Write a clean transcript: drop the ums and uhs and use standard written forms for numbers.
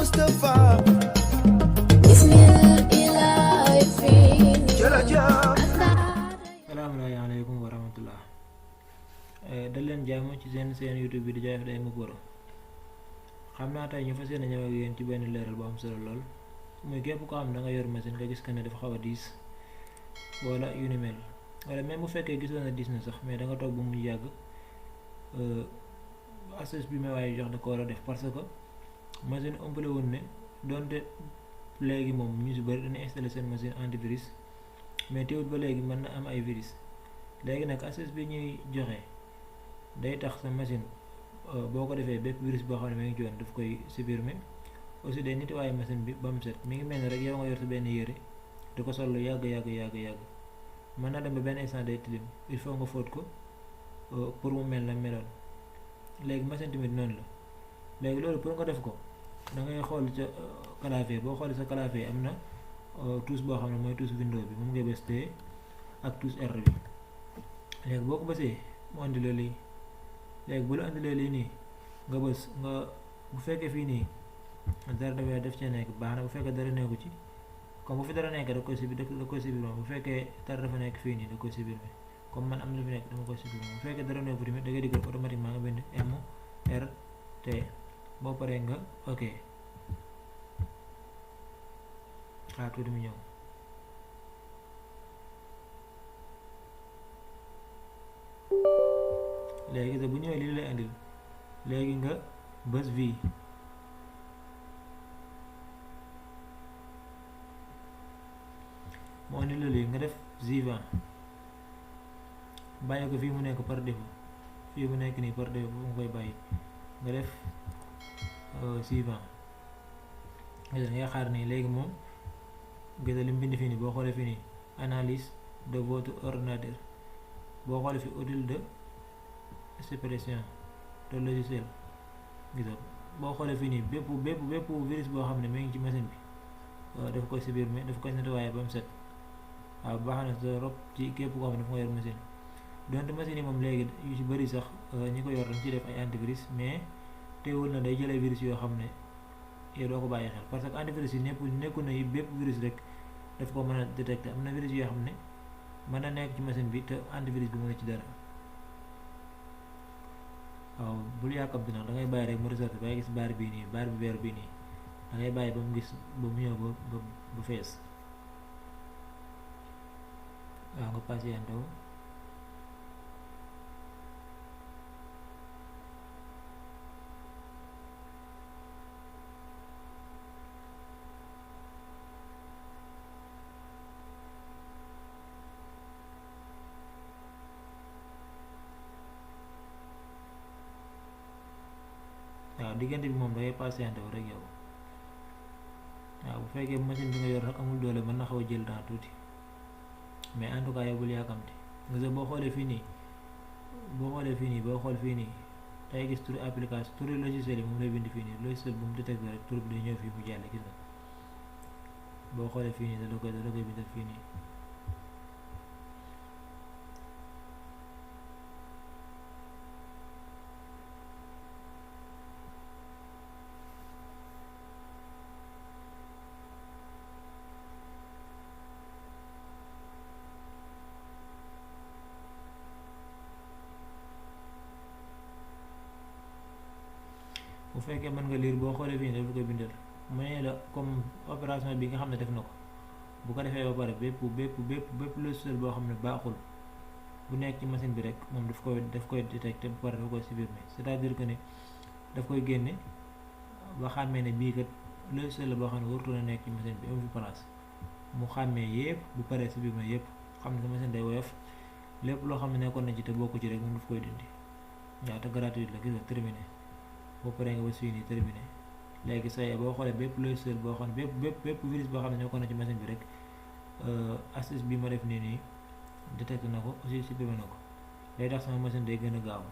Mustafa. Assalamualaikum warahmatullah. dal leen jàmm ci seen YouTube bi di Jaaye Day Mu Boro. xam naa tey ñu fas yéene ñëw ak yéen ci benn leeral bu am solo lool muy képp ko xam da nga yor machine nga gis que ne dafa xaw a diis wala yu ni mel wala même bu fekkee gisoon na diis na sax mais da nga toog bu mu yàgg astuce bi may waaye jox da ko war a def parce que machine ëmpale woon ne donte léegi moom ñu si bëri dañuy installé seen machine antivirus mais teewut ba léegi mën na am ay virus léegi nag astuce bi ñuy joxe day tax sa machine boo ko defee bépp virus boo xam ne mi ngi ci woon daf koy supprimer aussi day nettoyer machine bi ba mu set mi ngi mel ni rek yow nga yor sa benn yére di ko sol lu yàgg mën na dem ba benn instant day tilim il faut nga fóot ko pour mu mel na meloon léegi machine tamit noonu la léegi loolu pour nga def ko da ngay xool ca clavier boo xoolee sa clavier am na touche boo xam ne mooy touche window bi moom ngay bës T ak touche R bi léegi boo ko bësee mu andi la lii léegi bu la andilee lii nii nga bës nga bu fekkee fii nii dara dafay def cee nekk baax na bu fekkee dara nekku ci comme bu fi dara nekk da koy supprimer bu fekkee dara dafa nekk fii nii da koy supprimer comme man am na fi nekk dama koy supprimer bu fekkee dara nekku tamit da ngay diggal automatiquement nga bind MRT boo paree nga ok xaar tuuti mu ñëw léegi te bu ñëwee lii lay andil léegi nga bës V mu andil la lii nga def suivant bàyyi ko fii mu nekk par défaut fii mu nekk nii par défaut mu koy bàyyi nga def suivant ngay xaar nii léegi moom gisa li mu bind fii nii boo xoolee fii nii analyse de votre ordinateur boo xoolee fi outil de suppression de logiciel gisa boo xoolee fii nii bépp virus boo xam ne mu ngi ci machine bi daf koy supprimer daf koy nettoyer ba mu set waaw baax na trop ci képp koo xam ne dafa nga yor machine donte machine yi moom léegi yu ci bëri sax ñi ko yor dañ ci def ay antivirus mais teewul na day jëlee virus yoo xam ne yow doo ko bàyyi xel parce que antivirus yi nekku na yi bépp virus rek daf ko mën a détecter am na virus yoo xam ne mën na nekk ci machine bi te antivirus bi mën a ci dara waaw bul yàkkamti nag da ngay bàyyi rek mu resorte ba gis baar bii nii baar bi weer bii nii da ngay bàyyi ba mu gis ba mu ñëw ba fees waaw nga patienté wu waaw diggante bi moom dangay patienté wu rek yow waaw bu fekkee machine bi nga yor nag amul doole mën na xaw a jël temps tuuti mais en tout cas yow bul yàkkamti nga se boo xoolee fii nii boo xool fii nii day gis turi application turi logiciel yi moom lay bind fii nii logiciel bu mu détecté rek tur bi day ñëw fii mu jàll gis nga boo xoolee fii nii da koy bindal fii nii bu fekkee mën nga lire boo xoolee fii nii dafa koy bindal mooy la comme opération bi nga xam ne def na ko bu ko defee ba pare bépp logiciel boo xam ne baaxul bu nekk ci machine bi rek moom daf koy détecté bu pare dafa koy supprimer c'est-à-dire que ne daf koy génne ba xàmmee ne bii kat logiciel la boo xam ne warutoon a nekk ci machine bi amu fi place mu xàmmee yépp bu paree supprimer yépp xam ne sa machine day woyof lépp loo xam ne nekkoon na ci te bokku ci rek moom daf koy dindi waaw te gratuit la gis nga terminé boo paree nga ba fii nii terminé léegi say boo xoolee bépp logiciel boo xam ne bépp virus boo xam ne nekkoon na ci machine bi rek astuce bi ma def nii détecté na ko aussi supprimé na ko day tax sama machine day gën a gaaw